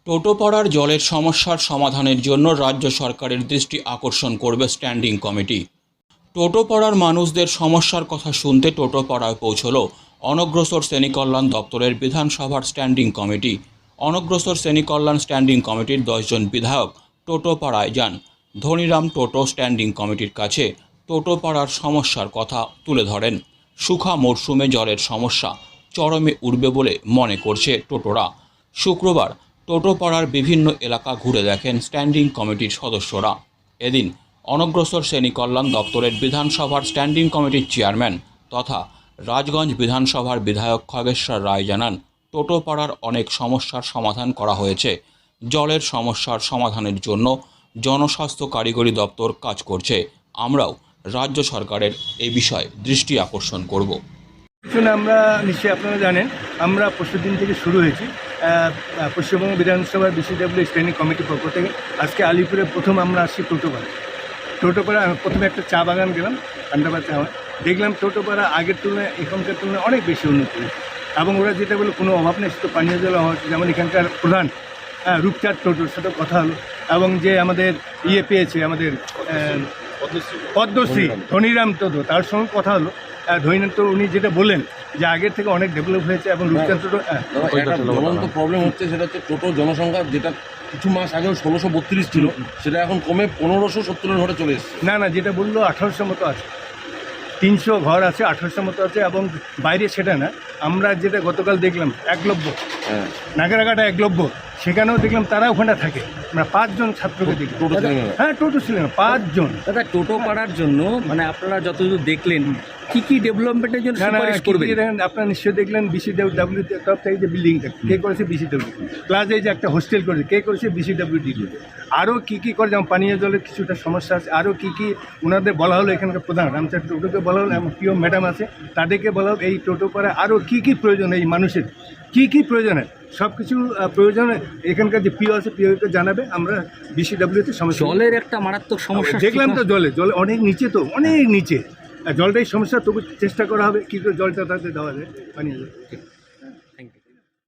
টোটোপাড়ার জলের সমস্যার সমাধানের জন্য রাজ্য সরকারের দৃষ্টি আকর্ষণ করবে স্ট্যান্ডিং কমিটি। টোটোপাড়ার মানুষদের সমস্যার কথা শুনতে টোটোপাড়ায় পৌঁছল অনগ্রসর শ্রেণী কল্যাণ দপ্তরের বিধানসভার স্ট্যান্ডিং কমিটি। অনগ্রসর শ্রেণী কল্যাণ স্ট্যান্ডিং কমিটির 10 জন বিধায়ক টোটোপাড়ায় যান। ধনীরাম টোটো স্ট্যান্ডিং কমিটির কাছে টোটোপাড়ার সমস্যার কথা তুলে ধরেন। শুখা মরশুমে জলের সমস্যা চরমে উঠবে বলে মনে করছে টোটোরা। শুক্রবার টোটোপাড়ার বিভিন্ন এলাকা ঘুরে দেখেন স্ট্যান্ডিং কমিটির সদস্যরা। এদিন অনগ্রসর শ্রেণী কল্যাণ দপ্তরের বিধানসভার স্ট্যান্ডিং কমিটির চেয়ারম্যান তথা রাজগঞ্জ বিধানসভার বিধায়ক খগেশ্বর রায় জানান, টোটোপাড়ার অনেক সমস্যার সমাধান করা হয়েছে। জলের সমস্যার সমাধানের জন্য জনস্বাস্থ্য কারিগরি দপ্তর কাজ করছে। আমরাও রাজ্য সরকারের এই বিষয়ে দৃষ্টি আকর্ষণ করব। পিছনে আমরা নিশ্চয়ই আপনারা জানেন, আমরা পরশুদিন থেকে শুরু হয়েছি পশ্চিমবঙ্গ বিধানসভার বিসিডব্লিউ স্ট্যান্ডিং কমিটির পক্ষ থেকে। আজকে আলিপুরে প্রথম আমরা আসছি টোটোপাড়া প্রথমে একটা চা বাগান গেলাম, আন্ডাবা চা। দেখলাম টোটোপাড়া আগের তুলনায় এখানকার তুলনায় অনেক বেশি উন্নতি হয়েছে এবং ওরা যেটা বলে কোনো অভাব নেই, শুধু পানীয় জল অভাব। যেমন এখানকার প্রধান রূপচাঁদ টোটোর সাথে কথা হলো এবং যে আমাদের পেয়েছে আমাদের পদ্মশ্রী ধনীরাম টোটো, তার সঙ্গে কথা হলো। ধনীরাম তো উনি যেটা বললেন যে আগের থেকে অনেক ডেভেলপ হয়েছে এবং রূপচাঁদ টোটো জ্বলন্ত প্রবলেম হচ্ছে, সেটা হচ্ছে টোটো জনসংখ্যা যেটা কিছু মাস আগেও 1632 ছিল, সেটা এখন কমে 1570-এর ঘরে চলে এসেছে। না, যেটা বললো 1800 মতো আছে, 300 ঘর আছে, 1800 মতো আছে। এবং বাইরে সেটা না, আমরা যেটা গতকাল দেখলাম একলব্য নাগরাঘাটা একলব্য, সেখানেও দেখলাম তারা ওখানে থাকে। আমরা 5 জন ছাত্রকে দেখি। হ্যাঁ, টোটো ছিলেন 5 জন। দাদা, টোটো পাড়ার জন্য মানে আপনারা যতদূর দেখলেন কি ডেভেলপমেন্টের জন্য সুপারিশ করবেন? আপনারা নিশ্চয়ই দেখলেন বিসিডব্লিউ তরফ থেকে যে বিল্ডিংটা কে করেছে, বিসিডব্লিউ। প্লাস এই যে একটা হোস্টেল করেছে, কে করেছে, বিসিডব্লিউডি। আরও কী করে, যেমন পানীয় জলের কিছুটা সমস্যা আছে। আরও কী ওনাদের বলা হলো, এখানকার প্রধান রামচাঁদ টোটোকে বলা হলো, এবং পিও ম্যাডাম আছে, তাদেরকে বলা হলো এই টোটো পাড়া আরও কী প্রয়োজন, এই মানুষের কী প্রয়োজন, সব কিছু প্রয়োজন এখানকার যে পিও আছে, পিওকে জানাবে। আমরা বিসিডব্লিউতে সমস্যা, জলের একটা মারাত্মক সমস্যা দেখলাম তো। জলে অনেক নিচে, তো অনেক নিচে জলটাই সমস্যা। তবু চেষ্টা করা হবে কী করে জলটা তাদের দেওয়া যায় পানীয় জল।